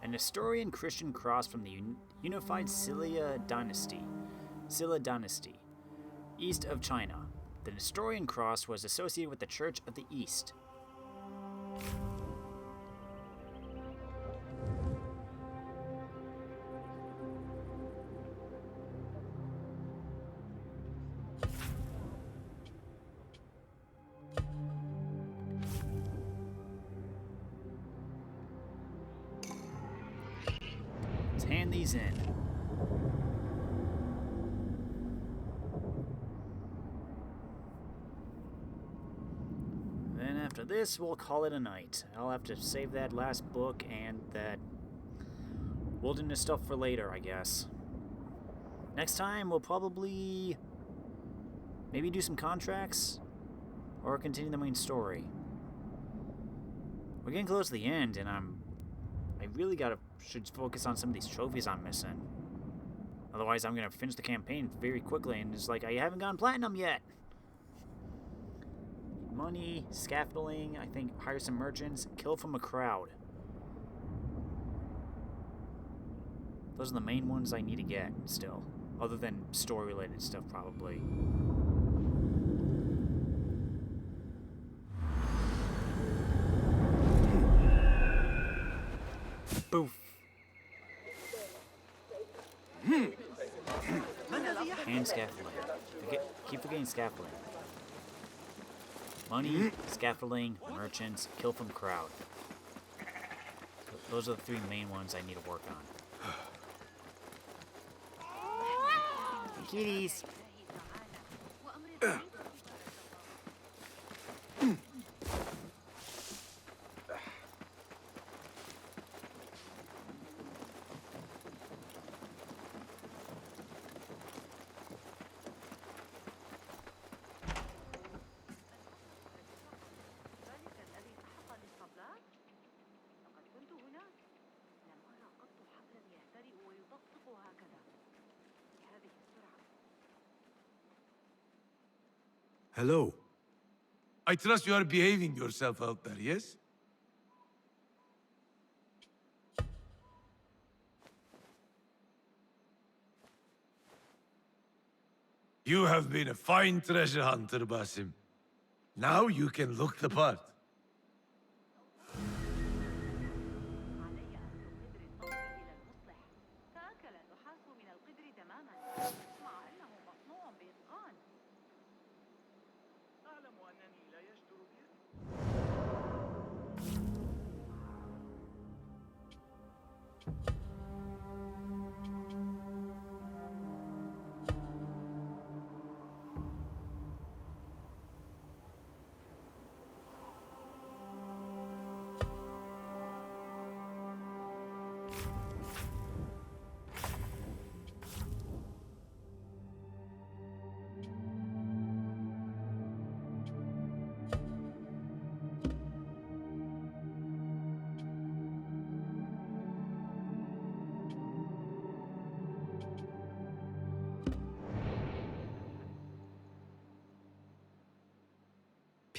A: An Nestorian Christian cross from the unified Silla dynasty, east of China. The Nestorian cross was associated with the Church of the East. Let's hand these in. Then after this, we'll call it a night. I'll have to save that last book and that wilderness stuff for later, I guess. Next time, we'll probably maybe do some contracts or continue the main story. We're getting close to the end, and I really should focus on some of these trophies I'm missing. Otherwise, I'm gonna finish the campaign very quickly, and it's like I haven't gone platinum yet. Money, scaffolding, I think hire some merchants, kill from a crowd. Those are the main ones I need to get still, other than story-related stuff probably. Boof. And scaffolding. Keep forgetting scaffolding. Money, scaffolding, merchants, kill from crowd. Those are the three main ones I need to work on. Kitties.
M: Hello. I trust you are behaving yourself out there, yes? You have been a fine treasure hunter, Basim. Now you can look the part.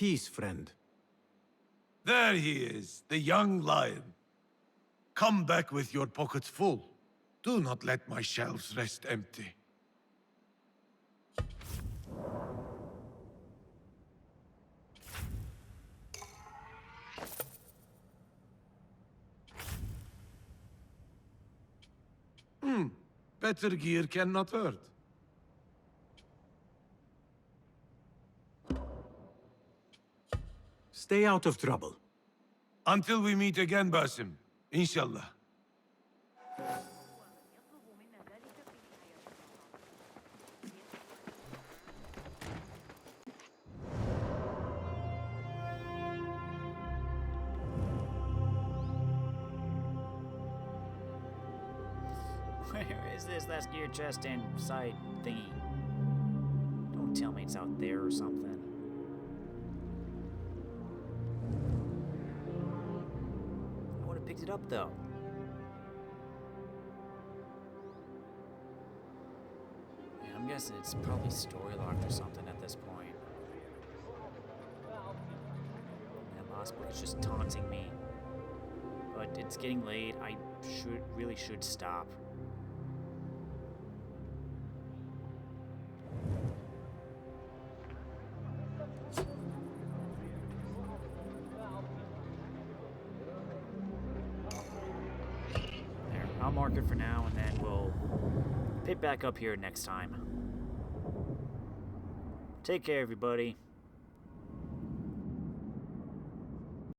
D: peace, friend.
M: There he is, the young lion. Come back with your pockets full. Do not let my shelves rest empty. Better gear cannot hurt.
D: Stay out of trouble.
M: Until we meet again, Basim. Inshallah.
A: Where is this last gear chest and side thingy? Don't tell me it's out there or something. I would have picked it up though. Yeah, I'm guessing it's probably story locked or something at this point. That last book is just taunting me. But it's getting late. I really should stop. I'll mark it for now, and then we'll pick back up here next time. Take care, everybody.